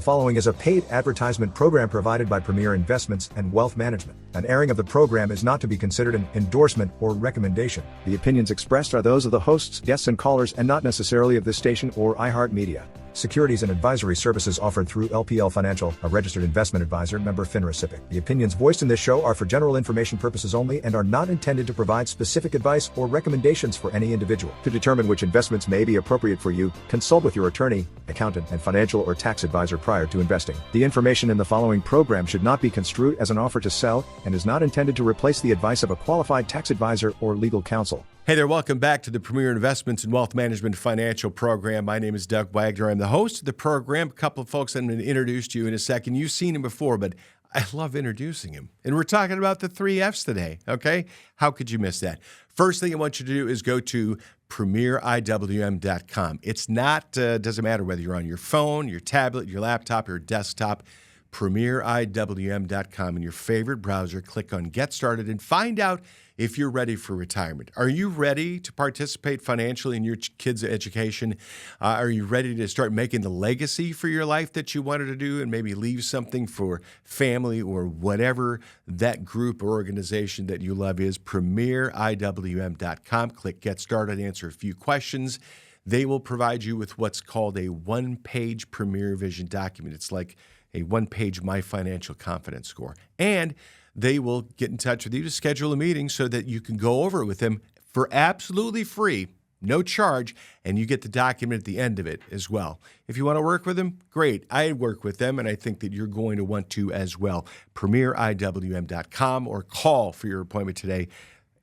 following is a paid advertisement program provided by Premier Investments and Wealth Management. An airing of the program is not to be considered an endorsement or recommendation. The opinions expressed are those of the hosts, guests, and callers, and not necessarily of this station or iHeartMedia. Securities and advisory services offered through LPL Financial, a registered investment advisor, member FINRA SIPC. The opinions voiced in this show are for general information purposes only and are not intended to provide specific advice or recommendations for any individual. To determine which investments may be appropriate for you, consult with your attorney, accountant, and financial or tax advisor prior to investing. The information in the following program should not be construed as an offer to sell and is not intended to replace the advice of a qualified tax advisor or legal counsel. Hey there, welcome back to the Premier Investments and Wealth Management Financial Program. My name is Doug Wagner. I'm the host of the program. A couple of folks I'm going to introduce to you in a second. You've seen him before, but I love introducing him. And we're talking about the 3 F's today, okay? How could you miss that? First thing I want you to do is go to premieriwm.com. It's not, doesn't matter whether you're on your phone, your tablet, your laptop, or desktop. premieriwm.com in your favorite browser. Click on Get Started and find out if you're ready for retirement. Are you ready to participate financially in your kids' education? Are you ready to start making the legacy for your life that you wanted to do and maybe leave something for family or whatever that group or organization that you love is? premieriwm.com. Click Get Started, answer a few questions. They will provide you with what's called a one-page Premier Vision document. It's like a one-page My Financial Confidence Score. And they will get in touch with you to schedule a meeting so that you can go over it with them for absolutely free, no charge, and you get the document at the end of it as well. If you want to work with them, great. I work with them, and I think that you're going to want to as well. premieriwm.com or call for your appointment today,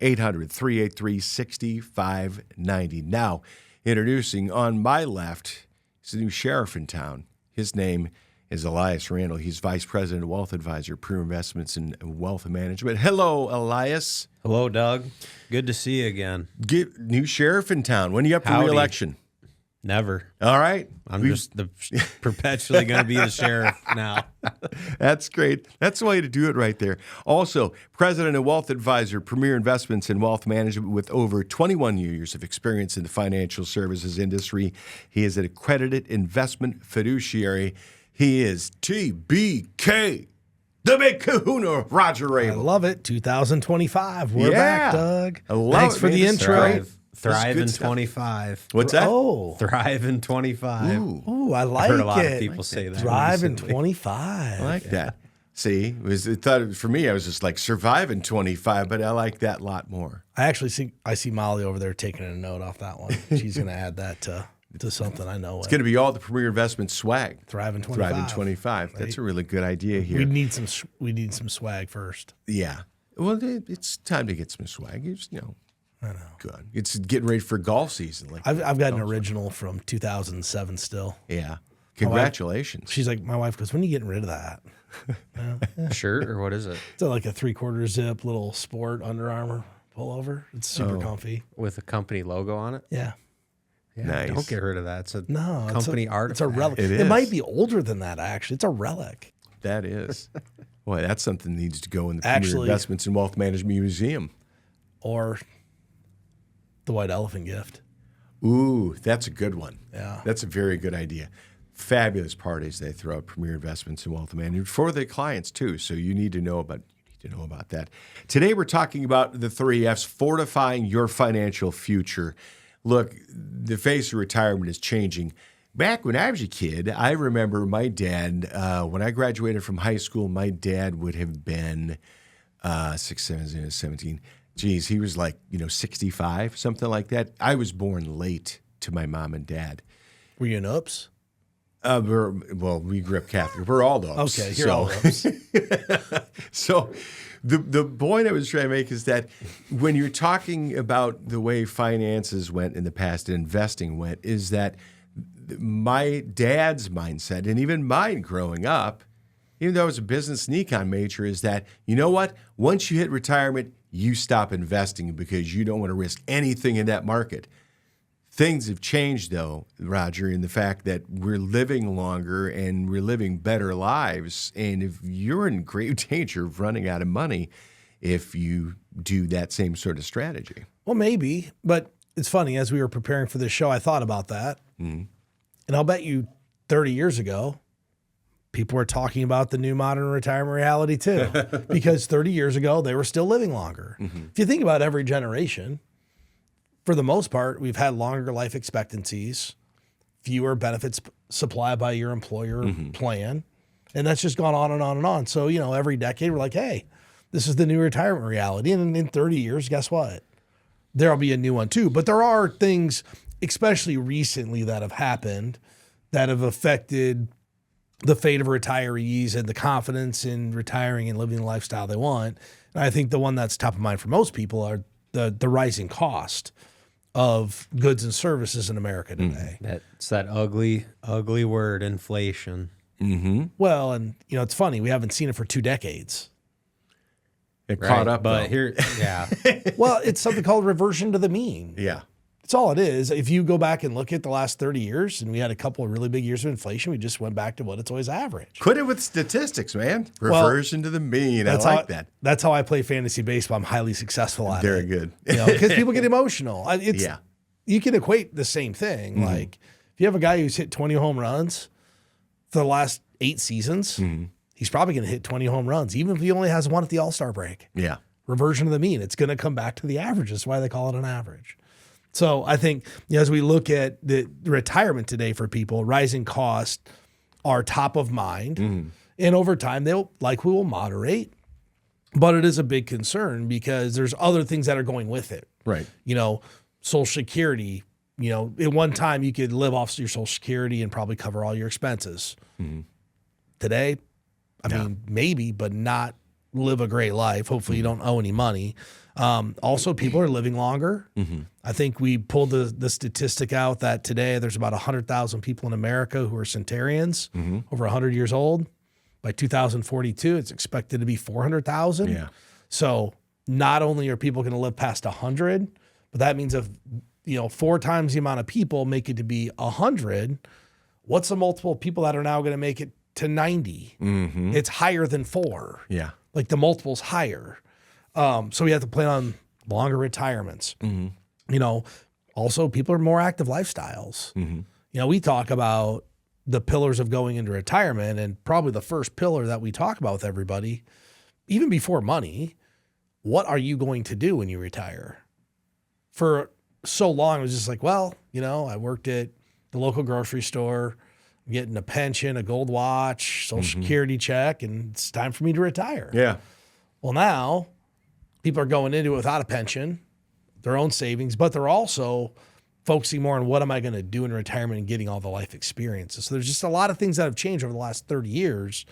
800-383-6590. Now, introducing on my left is a new sheriff in town. His name is Elias Randall. He's Vice President of Wealth Advisor, Premier Investments and Wealth Management. Hello, Elias. Hello, Doug. Good to see you again. New sheriff in town. When are you up for re-election? Never. All right. I'm just perpetually going to be the sheriff now. That's great. That's the way to do it right there. Also, President and Wealth Advisor, Premier Investments and Wealth Management with over 21 years of experience in the financial services industry. He is an accredited investment fiduciary. He is TBK, the big kahuna, Roger Rabel. I love it. 2025. We're back, Doug. Thanks for the intro. Thrive in 25. What's that? Oh. Thrive in 25. Ooh, I like it. I've heard a lot of people say that. Thrive in recently. 25. I like that. See, for me, I was just like survive in 25, but I like that a lot more. I see Molly over there taking a note off that one. She's going to add that to something I know. It's going to be all the Premier Investment swag. Thrive in 25. Thrive in 25. Right? That's a really good idea here. We need some swag first. Yeah. Well, it's time to get some swag. You just, I know. Good. It's getting ready for golf season. I've got an original from 2007 still. Yeah. Congratulations. She's like, my wife goes, when are you getting rid of that? Shirt or what is it? It's like a 3/4 zip little sport Under Armour pullover. It's super comfy. With a company logo on it? Yeah. Yeah, Nice. Don't get rid of that. It's a No, company artifact. It's a relic. It It is. might be older than that, actually. It's a relic. That is. Boy, that's something that needs to go in the Premier Actually- Investments and Wealth Management Museum. Or the white elephant gift. Ooh, that's a good one. Yeah. That's a very good idea. Fabulous parties they throw at Premier Investments and Wealth Management for the clients too. So you need to know about that. Today we're talking about the 3 F's, fortifying your financial future. Look, the face of retirement is changing. Back when I was a kid, I remember my dad, when I graduated from high school, my dad would have been 17. Geez, he was like, 65, something like that. I was born late to my mom and dad. Were you an oops? We grew up Catholic. We're all ups. Okay, you're all oops. So the point I was trying to make is that when you're talking about the way finances went in the past and investing went, is that my dad's mindset, and even mine growing up, even though I was a business and econ major, is that, you know what? Once you hit retirement, you stop investing because you don't want to risk anything in that market. Things have changed, though, Roger, in the fact that we're living longer and we're living better lives. And if you're in great danger of running out of money if you do that same sort of strategy. Well, maybe. But it's funny. As we were preparing for this show, I thought about that. Mm-hmm. And I'll bet you 30 years ago, people are talking about the new modern retirement reality too, because 30 years ago, they were still living longer. If you think about every generation, for the most part, we've had longer life expectancies, fewer benefits supplied by your employer plan. And that's just gone on and on and on. So, every decade we're like, hey, this is the new retirement reality. And in 30 years, guess what? There'll be a new one too. But there are things, especially recently, that have happened that have affected the fate of retirees and the confidence in retiring and living the lifestyle they want. And I think the one that's top of mind for most people are the rising cost of goods and services in America today. That's that ugly, ugly word, inflation. Well, and it's funny, we haven't seen it for 2 decades. It caught up, but though. here, yeah. Well, it's something called reversion to the mean. Yeah. That's all it is. If you go back and look at the last 30 years, and we had a couple of really big years of inflation, we just went back to what it's always averaged. Quit it with statistics, man. Reversion to the mean. I like that. That's how I play fantasy baseball. I'm highly successful at Very it. good. Because people get emotional. Yeah. You can equate the same thing. Like if you have a guy who's hit 20 home runs for the last 8 seasons, he's probably going to hit 20 home runs, even if he only has one at the All-Star break. Yeah. Reversion to the mean. It's going to come back to the average. That's why they call it an average. So I think as we look at the retirement today for people, rising costs are top of mind. And over time, we will moderate. But it is a big concern because there's other things that are going with it. Right. Social Security, at one time you could live off your Social Security and probably cover all your expenses. Today, I mean, maybe, but not live a great life. Hopefully you don't owe any money. Also, people are living longer. I think we pulled the statistic out that today there's about 100,000 people in America who are centenarians, over 100 years old. By 2042, it's expected to be 400,000. Yeah. So not only are people going to live past 100, but that means if 4 times the amount of people make it to be 100, what's the multiple of people that are now going to make it to 90? It's higher than 4. Yeah. Like the multiple's higher. So we have to plan on longer retirements. Also people are more active lifestyles. We talk about the pillars of going into retirement, and probably the first pillar that we talk about with everybody, even before money, what are you going to do when you retire? For so long, it was just like, well, I worked at the local grocery store, I'm getting a pension, a gold watch, Social Security check, and it's time for me to retire. Yeah. Well, now people are going into it without a pension, their own savings, but they're also focusing more on what am I going to do in retirement and getting all the life experiences. So there's just a lot of things that have changed over the last 30 years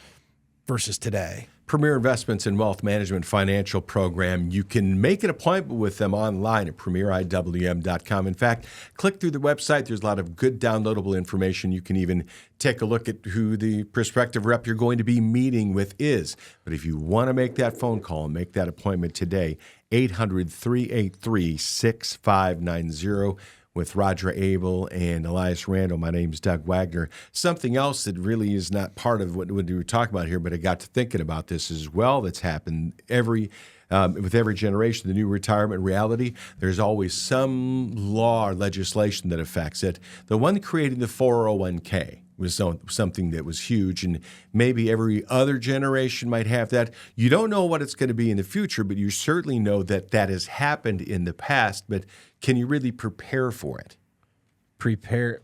versus today. Premier Investments and Wealth Management Financial Program. You can make an appointment with them online at premieriwm.com. In fact, click through the website. There's a lot of good downloadable information. You can even take a look at who the prospective rep you're going to be meeting with is. But if you want to make that phone call and make that appointment today, 800-383-6590. With Roger Abel and Elias Randall. My name's Doug Wagner. Something else that really is not part of what we were talking about here, but I got to thinking about this as well that's happened with every generation, the new retirement reality. There's always some law or legislation that affects it. The one creating the 401k was something that was huge, and maybe every other generation might have that. You don't know what it's going to be in the future, but you certainly know that has happened in the past, but can you really prepare for it?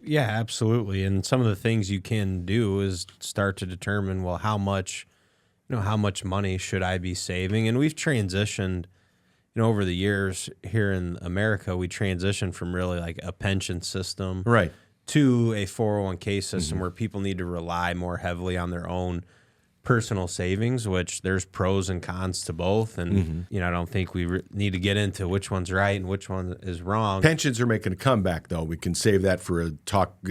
Yeah, absolutely. And some of the things you can do is start to determine, well, how much money should I be saving? And we've transitioned, over the years here in America, we transitioned from really like a pension system, right, to a 401k system where people need to rely more heavily on their own personal savings, which there's pros and cons to both. And, I don't think we need to get into which one's right and which one is wrong. Pensions are making a comeback, though. We can save that for a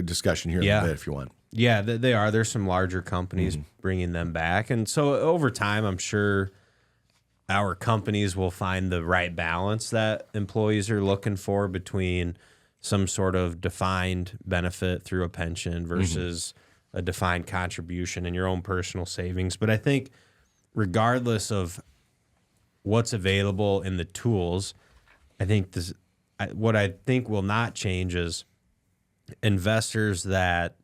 discussion here in a bit if you want. Yeah, they are. There's some larger companies bringing them back. And so over time, I'm sure our companies will find the right balance that employees are looking for between some sort of defined benefit through a pension versus a defined contribution in your own personal savings. But I think regardless of what's available in the tools, what I think will not change is investors that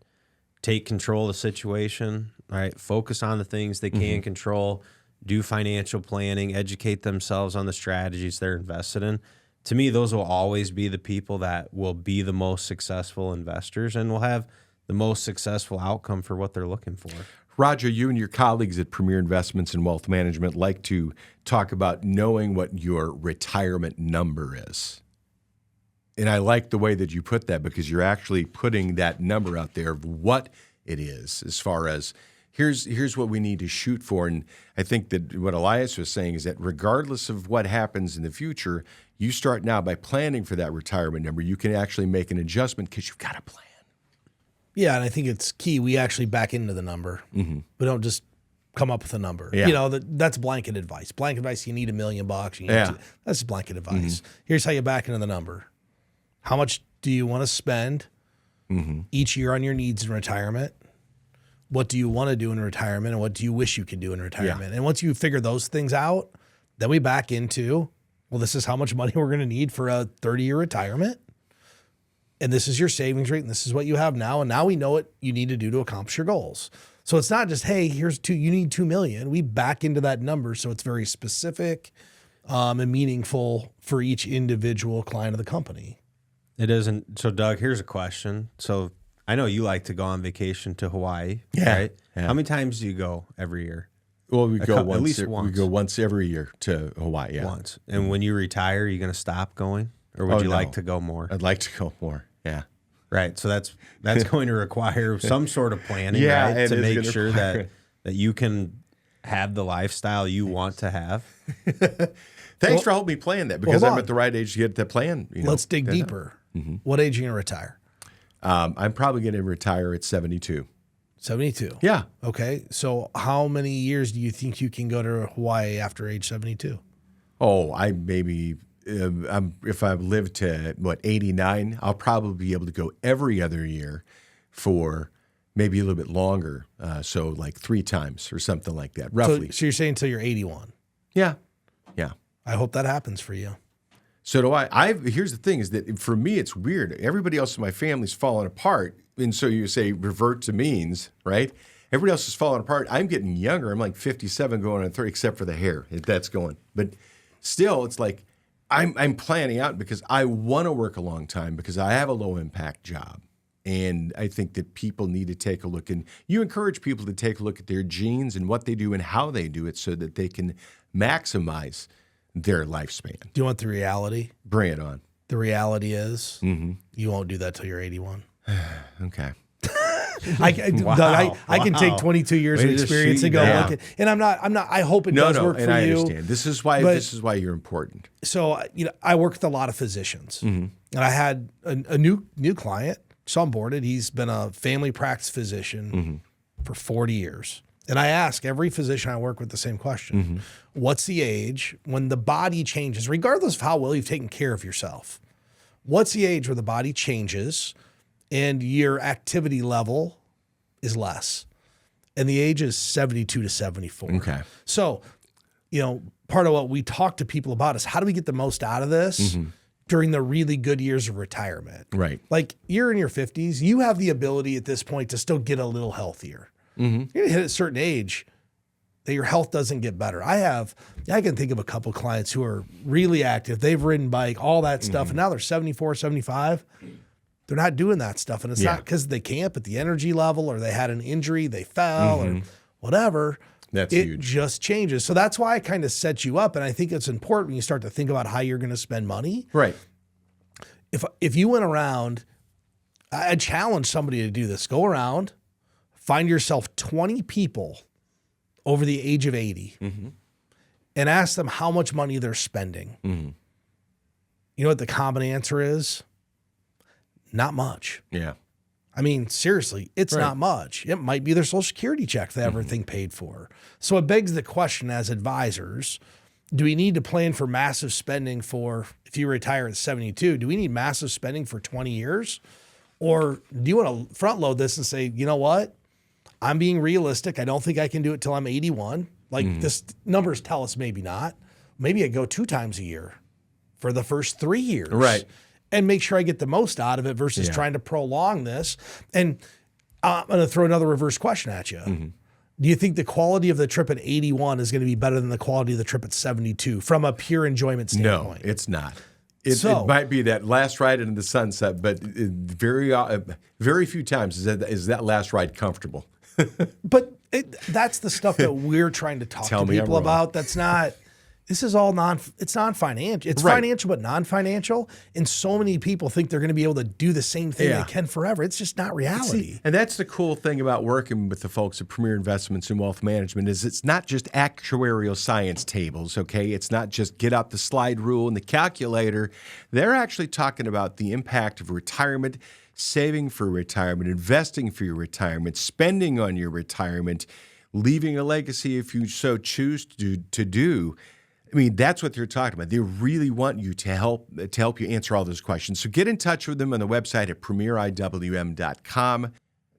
take control of the situation, right? Focus on the things they can control, do financial planning, educate themselves on the strategies they're invested in. To me, those will always be the people that will be the most successful investors and will have the most successful outcome for what they're looking for. Roger, you and your colleagues at Premier Investments and Wealth Management like to talk about knowing what your retirement number is. And I like the way that you put that because you're actually putting that number out there of what it is as far as here's what we need to shoot for. And I think that what Elias was saying is that regardless of what happens in the future, you start now by planning for that retirement number. You can actually make an adjustment because you've got a plan. Yeah, and I think it's key. We actually back into the number. We don't just come up with a number. Yeah. You know, that's blanket advice. Blanket advice, you need $1 million. You need that's blanket advice. Here's how you back into the number. How much do you want to spend each year on your needs in retirement? What do you want to do in retirement? And what do you wish you could do in retirement? And once you figure those things out, then we back into, well, this is how much money we're going to need for a 30-year retirement. And this is your savings rate, and this is what you have now. And now we know what you need to do to accomplish your goals. So it's not just, hey, you need $2 million. We back into that number so it's very specific and meaningful for each individual client of the company. It isn't. So, Doug, here's a question. So I know you like to go on vacation to Hawaii, right? Yeah. How many times do you go every year? Well, we go once. At least once. We go once every year to Hawaii. Yeah. Once. And when you retire, are you going to stop going? Or would you like to go more? I'd like to go more. Yeah. Right. So that's going to require some sort of planning, Yeah, right? it To is make gonna sure require that you can have the lifestyle you want to have. Thanks for helping me plan that because hold I'm on. at the right age to get that plan. Let's dig deeper. What age are you going to retire? I'm probably going to retire at 72. 72. Yeah. Okay. So how many years do you think you can go to Hawaii after age 72? Oh, I maybe if I live to 89, I'll probably be able to go every other year for maybe a little bit longer. So like 3 times or something like that, roughly. So you're saying until you're 81. Yeah. I hope that happens for you. So do I. Here's the thing: is that for me, it's weird. Everybody else in my family's falling apart, and so you say revert to means, right? Everybody else is falling apart. I'm getting younger. I'm like 57, going on 30, except for the hair. That's going. But still, it's like I'm planning out because I want to work a long time because I have a low impact job, and I think that people need to take a look. And you encourage people to take a look at their genes and what they do and how they do it, so that they can maximize their lifespan. Do you want the reality? Bring it on. The reality is you won't do that till you're 81. Okay. Doug, I can take 22 years Way of to just experience shoot and you go down. look at, and I'm not, I hope it does work and for I you. understand. This is why you're important. So, I work with a lot of physicians, and I had a new client, so onboarded. He's been a family practice physician for 40 years. And I ask every physician I work with the same question. What's the age when the body changes, regardless of how well you've taken care of yourself? What's the age where the body changes and your activity level is less? And the age is 72 to 74. Okay. So, part of what we talk to people about is how do we get the most out of this during the really good years of retirement? Right. Like you're in your 50s, you have the ability at this point to still get a little healthier. You're going to hit a certain age that your health doesn't get better. I can think of a couple clients who are really active. They've ridden bike, all that stuff. And now they're 74, 75. They're not doing that stuff. And it's not because they can't, but the energy level, or they had an injury, they fell or whatever. That's it huge. just changes. So that's why I kind of set you up. And I think it's important when you start to think about how you're going to spend money. Right. If you went around, I challenge somebody to do this. Go around, find yourself 20 people over the age of 80 and ask them how much money they're spending. You know what the common answer is? Not much. Yeah. I mean, seriously, it's Right. not much. It might be their Social Security check they have everything paid for. So it begs the question as advisors, do we need to plan for massive spending for, if you retire at 72, do we need massive spending for 20 years? Or do you want to front load this and say, you know what? I'm being realistic. I don't think I can do it till I'm 81. Like this numbers tell us maybe not. Maybe I go 2 times a year for the first 3 years. Right. And make sure I get the most out of it versus trying to prolong this. And I'm going to throw another reverse question at you. Do you think the quality of the trip at 81 is going to be better than the quality of the trip at 72 from a pure enjoyment standpoint? No, it's not. It might be that last ride into the sunset, but very few times is that last ride comfortable. But that's the stuff that we're trying to talk to people about. That's not. This is all it's non-financial. It's financial, but non-financial. And so many people think they're going to be able to do the same thing they can forever. It's just not reality. See, and that's the cool thing about working with the folks at Premier Investments and Wealth Management is it's not just actuarial science tables, okay? It's not just get out the slide rule and the calculator. They're actually talking about the impact of retirement, saving for retirement, investing for your retirement, spending on your retirement, leaving a legacy if you so choose to do. I mean, that's what they're talking about. They really want you to help you answer all those questions. So get in touch with them on the website at premieriwm.com.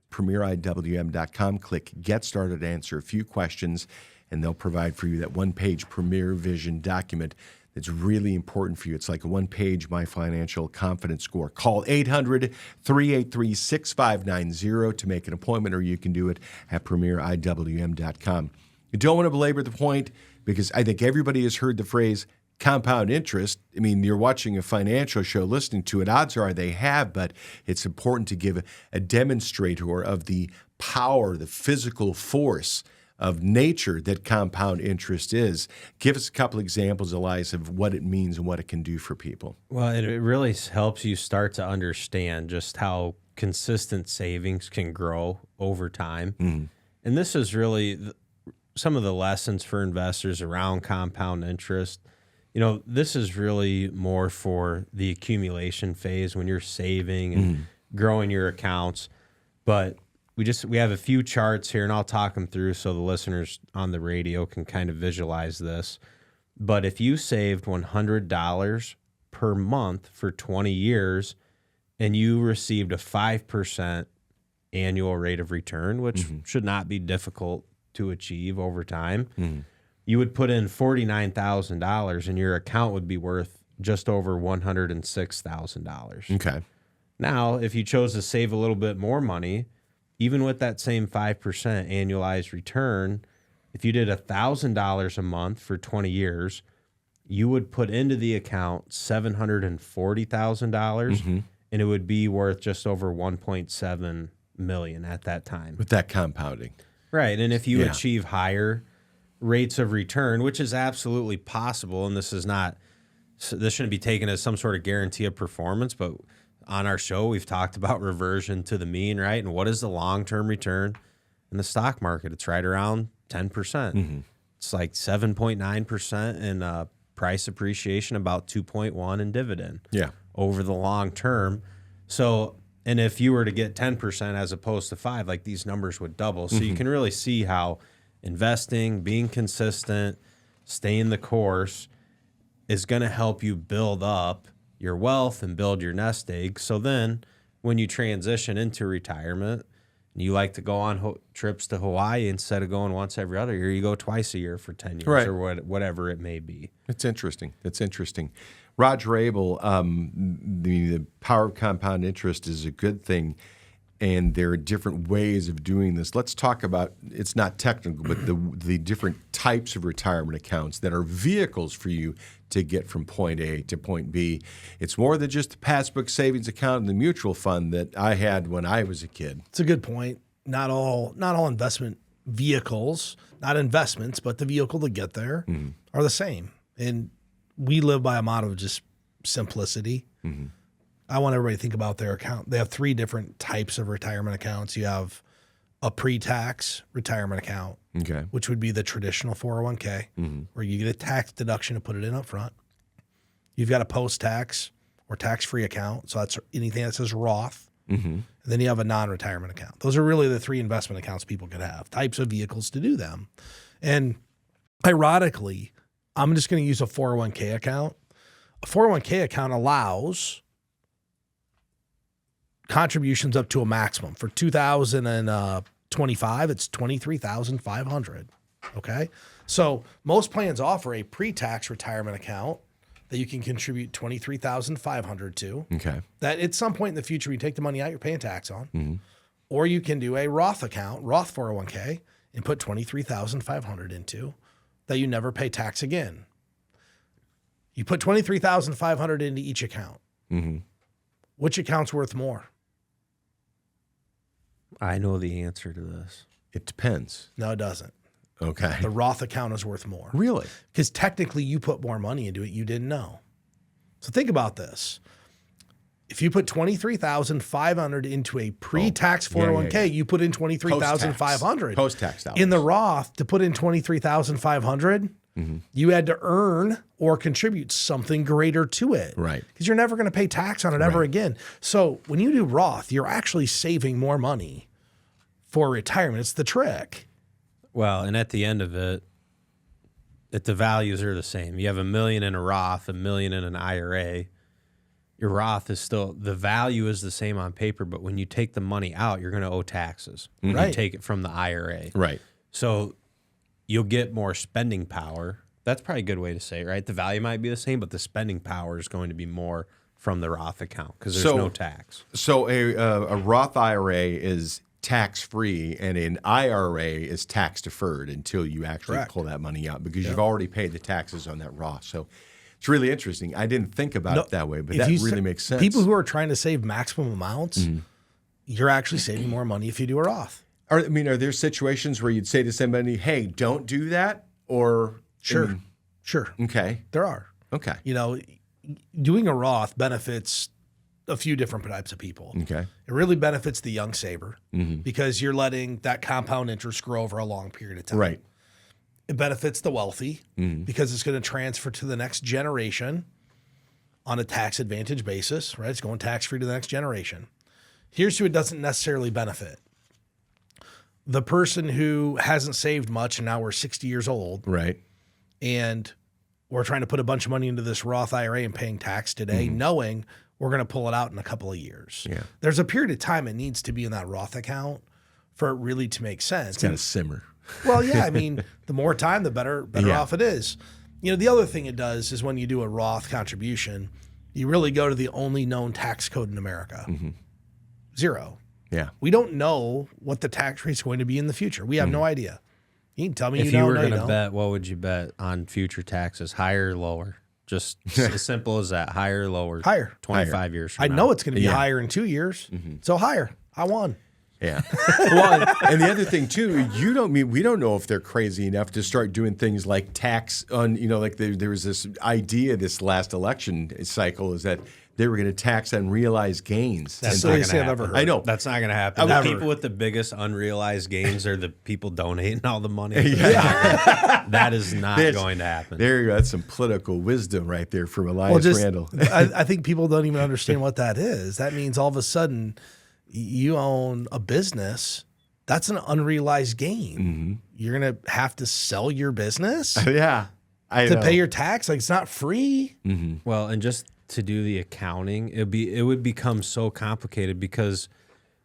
Premieriwm.com. Click Get Started to answer a few questions, and they'll provide for you that one-page Premier Vision document that's really important for you. It's like a one-page My Financial Confidence Score. Call 800-383-6590 to make an appointment, or you can do it at premieriwm.com. You don't want to belabor the point, because I think everybody has heard the phrase compound interest. I mean, you're watching a financial show, listening to it. Odds are they have, but it's important to give a demonstrator of the power, the physical force of nature that compound interest is. Give us a couple examples, Elias, of what it means and what it can do for people. Well, it really helps you start to understand just how consistent savings can grow over time. And this is really some of the lessons for investors around compound interest. You know, this is really more for the accumulation phase when you're saving and growing your accounts. But we have a few charts here, and I'll talk them through so the listeners on the radio can kind of visualize this. But if you saved $100 per month for 20 years and you received a 5% annual rate of return, which should not be difficult to achieve over time, you would put in $49,000 and your account would be worth just over $106,000. Okay. Now, if you chose to save a little bit more money, even with that same 5% annualized return, if you did $1,000 a month for 20 years, you would put into the account $740,000, and it would be worth just over $1.7 million at that time. With that compounding. Right, and if you achieve higher rates of return, which is absolutely possible, and this shouldn't be taken as some sort of guarantee of performance, but on our show we've talked about reversion to the mean, right? And what is the long-term return in the stock market? It's right around 10%. It's like 7.9% in price appreciation, about 2.1 in dividend over the long term. So, and if you were to get 10% as opposed to 5%, like these numbers would double. So you can really see how investing, being consistent, staying the course is going to help you build up your wealth and build your nest egg. So then when you transition into retirement, and you like to go on trips to Hawaii, instead of going once every other year, you go twice a year for 10 years or whatever it may be. That's interesting. Roger Abel, the power of compound interest is a good thing, and there are different ways of doing this. Let's talk about, it's not technical, but the different types of retirement accounts that are vehicles for you to get from point A to point B. It's more than just the passbook savings account and the mutual fund that I had when I was a kid. It's a good point. Not all investment vehicles, not investments, but the vehicle to get there are the same. And we live by a motto of just simplicity. I want everybody to think about their account. They have 3 different types of retirement accounts. You have a pre-tax retirement account, which would be the traditional 401k, where you get a tax deduction to put it in up front. You've got a post-tax or tax-free account, so that's anything that says Roth. And then you have a non-retirement account. Those are really the 3 investment accounts people could have, types of vehicles to do them. And ironically, I'm just going to use a 401k account. A 401k account allows contributions up to a maximum. For 2025, it's $23,500. Okay? So most plans offer a pre-tax retirement account that you can contribute $23,500 to. Okay. That at some point in the future, when you take the money out, you're paying tax on. Or you can do a Roth account, Roth 401k, and put $23,500 into that you never pay tax again. You put $23,500 into each account. Mm-hmm. Which account's worth more? I know the answer to this. It depends. No, it doesn't. Okay. The Roth account is worth more. Really? Because technically you put more money into it you didn't know. So think about this. If you put $23,500 into a pre-tax 401k, you put in $23,500. Post-tax dollars. In the Roth, to put in $23,500, you had to earn or contribute something greater to it. Right. Because you're never going to pay tax on it ever again. So when you do Roth, you're actually saving more money for retirement. It's the trick. Well, and at the end of it, the values are the same. You have $1 million in a Roth, $1 million in an IRA. Your Roth is still, the value is the same on paper, but when you take the money out, you're going to owe taxes. Right. You take it from the IRA. Right. So you'll get more spending power. That's probably a good way to say it, right? The value might be the same, but the spending power is going to be more from the Roth account because there's no tax. So a Roth IRA is tax-free and an IRA is tax-deferred until you actually pull that money out because you've already paid the taxes on that Roth. So it's really interesting. I didn't think about it that way, but that really makes sense. People who are trying to save maximum amounts, you're actually saving more money if you do a Roth. Are there situations where you'd say to somebody, hey, don't do that? Or Sure. Okay. There are. Okay. Doing a Roth benefits a few different types of people. Okay. It really benefits the young saver because you're letting that compound interest grow over a long period of time. Right. It benefits the wealthy because it's going to transfer to the next generation on a tax advantage basis, right? It's going tax-free to the next generation. Here's who it doesn't necessarily benefit. The person who hasn't saved much and now we're 60 years old. Right. And we're trying to put a bunch of money into this Roth IRA and paying tax today, knowing we're going to pull it out in a couple of years. Yeah. There's a period of time it needs to be in that Roth account for it really to make sense. It's got to simmer. Well, yeah, I mean, the more time, the better off it is. The other thing it does is when you do a Roth contribution, you really go to the only known tax code in America. 0. Yeah. We don't know what the tax rate is going to be in the future. We have no idea. You can tell me If you you know, were no, going you to don't. bet, what would you bet on future taxes? Higher or lower? Just as simple as that. Higher or lower? Higher. 25 years from I now. know it's going to be higher in 2 years. So higher. I won. Yeah. Well, and the other thing too, we don't know if they're crazy enough to start doing things like tax on, like there was this idea this last election cycle is that they were going to tax unrealized gains. That's the not silliest going thing to I've happen. ever heard. I know. That's not going to happen. The people with the biggest unrealized gains are the people donating all the money. That is not going to happen. There you go. That's some political wisdom right there from Elias Randall. I think people don't even understand what that is. That means all of a sudden you own a business. That's an unrealized gain. You're going to have to sell your business Yeah. I to know. pay your tax. Like, it's not free. Well, and just to do the accounting, it would become so complicated because,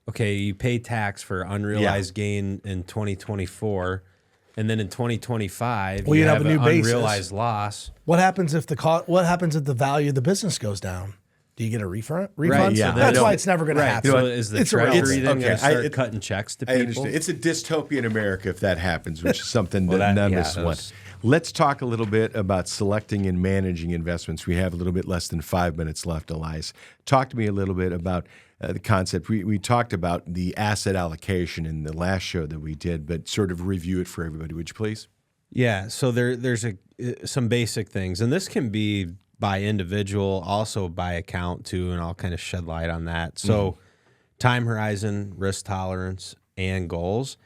okay, you pay tax for unrealized gain in 2024, and then in 2025 Well, you you'd have have a an new basis. unrealized loss. What happens if the value of the business goes down? Do you get a refund? Right, yeah. That's No. why it's never going to happen. So is the It's Treasury irrelevant. then going to start Okay, cutting checks to I people? understand. It's a dystopian America if that happens, which is something Well, that that- none of yeah, us want. those- Let's talk a little bit about selecting and managing investments. We have a little bit less than 5 minutes left, Elias. Talk to me a little bit about the concept. We talked about the asset allocation in the last show that we did, but sort of review it for everybody, would you please? Yeah, so there's some basic things, and this can be by individual, also by account too, and I'll kind of shed light on that. So time horizon, risk tolerance, and goals.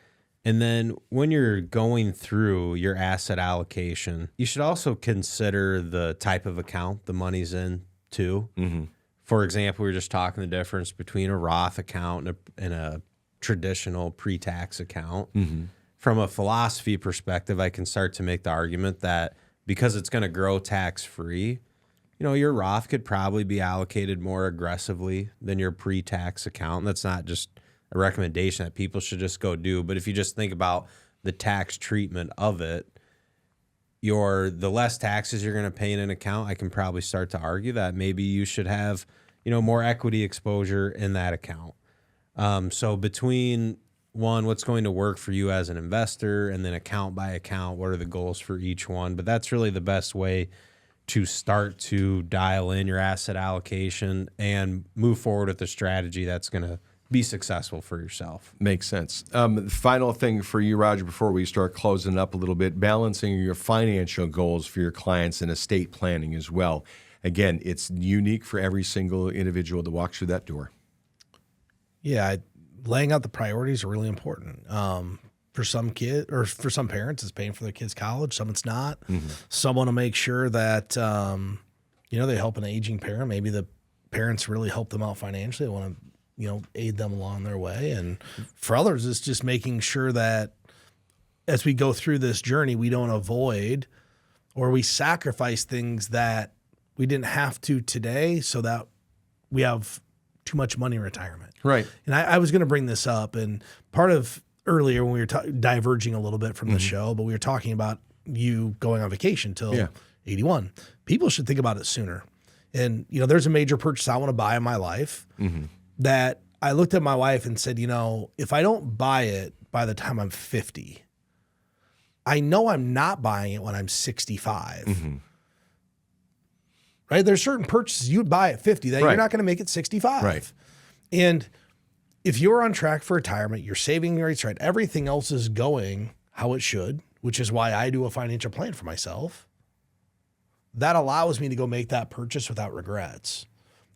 And then when you're going through your asset allocation, you should also consider the type of account the money's in too. For example, we were just talking the difference between a Roth account and a traditional pre-tax account. From a philosophy perspective, I can start to make the argument that because it's going to grow tax-free, your Roth could probably be allocated more aggressively than your pre-tax account. That's not just a recommendation that people should just go do, but if you just think about the tax treatment of it, the less taxes you're going to pay in an account, I can probably start to argue that maybe you should have, more equity exposure in that account. So between what's going to work for you as an investor, and then account by account, what are the goals for each one? But that's really the best way to start to dial in your asset allocation and move forward with a strategy that's going to be successful for yourself. Makes sense. Final thing for you, Roger, before we start closing up a little bit, balancing your financial goals for your clients and estate planning as well. Again, it's unique for every single individual that walks through that door. Yeah, laying out the priorities are really important. For some kid or for some parents, it's paying for their kids' college. Some it's not. Some want to make sure that they help an aging parent. Maybe the parents really help them out financially. They want to aid them along their way. And for others, it's just making sure that as we go through this journey, we don't avoid or we sacrifice things that we didn't have to today, so that we have too much money in retirement. Right. And I was going to bring this up, and part of earlier when we were diverging a little bit from the show, but we were talking about you going on vacation till 81. People should think about it sooner. And, there's a major purchase I want to buy in my life that I looked at my wife and said, if I don't buy it by the time I'm 50, I know I'm not buying it when I'm 65. Right? There's certain purchases you'd buy at 50 that you're not going to make at 65. Right. And if you're on track for retirement, your saving rates right, everything else is going how it should, which is why I do a financial plan for myself. That allows me to go make that purchase without regrets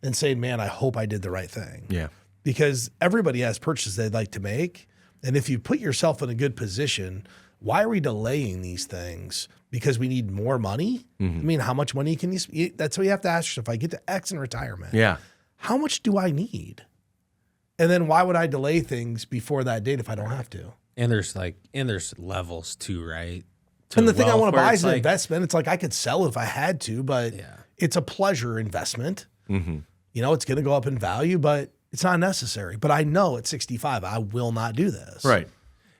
and saying, man, I hope I did the right thing. Yeah. Because everybody has purchases they'd like to make. And if you put yourself in a good position, why are we delaying these things? Because we need more money? I mean, how much money can you? That's what you have to ask yourself. If I get to X in retirement, how much do I need? And then why would I delay things before that date if I don't have to? And there's levels too, right? And the thing I want to buy is an investment. It's like I could sell if I had to, but it's a pleasure investment. It's going to go up in value, but it's not necessary. But I know at 65, I will not do this. Right.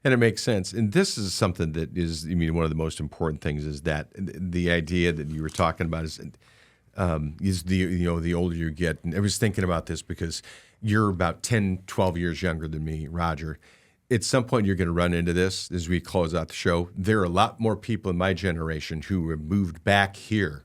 And it makes sense. And this is something that is, one of the most important things is that the idea that you were talking about is the older you get. And I was thinking about this because you're about 10, 12 years younger than me, Roger. At some point, you're going to run into this as we close out the show. There are a lot more people in my generation who have moved back here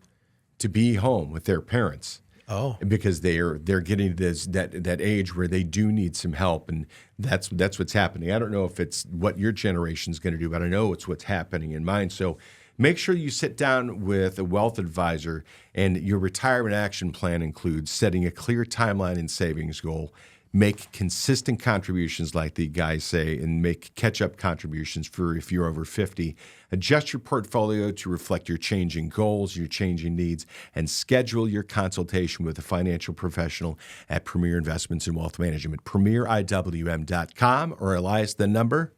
to be home with their parents. Oh, because they're getting to that age where they do need some help, and that's what's happening. I don't know if it's what your generation's going to do, but I know it's what's happening in mine. So make sure you sit down with a wealth advisor, and your retirement action plan includes setting a clear timeline and savings goal, make consistent contributions like the guys say, and make catch-up contributions for if you're over 50. Adjust your portfolio to reflect your changing goals, your changing needs, and schedule your consultation with a financial professional at Premier Investments and Wealth Management. PremierIWM.com, or Elias, the number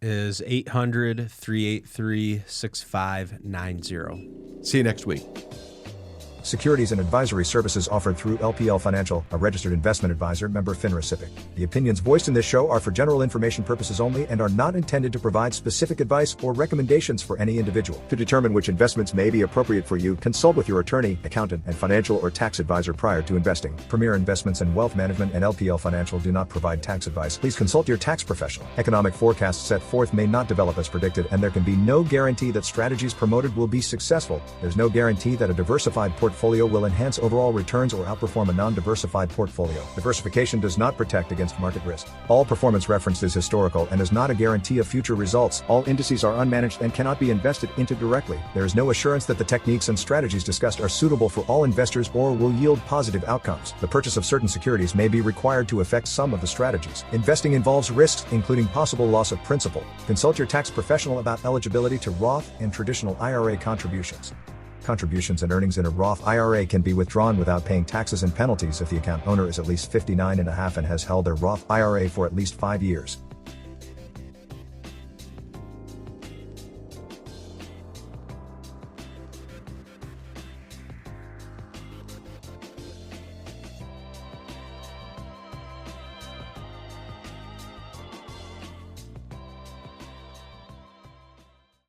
is 800-383-6590. See you next week. Securities and advisory services offered through LPL Financial, a registered investment advisor, member FINRA SIPC. The opinions voiced in this show are for general information purposes only and are not intended to provide specific advice or recommendations for any individual. To determine which investments may be appropriate for you, consult with your attorney, accountant, and financial or tax advisor prior to investing. Premier Investments and Wealth Management and LPL Financial do not provide tax advice. Please consult your tax professional. Economic forecasts set forth may not develop as predicted, and there can be no guarantee that strategies promoted will be successful. There's no guarantee that a diversified portfolio will enhance overall returns or outperform a non-diversified portfolio. Diversification does not protect against market risk. All performance referenced is historical and is not a guarantee of future results. All indices are unmanaged and cannot be invested into directly. There is no assurance that the techniques and strategies discussed are suitable for all investors or will yield positive outcomes. The purchase of certain securities may be required to affect some of the strategies. Investing involves risks, including possible loss of principal. Consult your tax professional about eligibility to Roth and traditional IRA contributions. Contributions and earnings in a Roth IRA can be withdrawn without paying taxes and penalties if the account owner is at least 59 and a half and has held their Roth IRA for at least 5 years.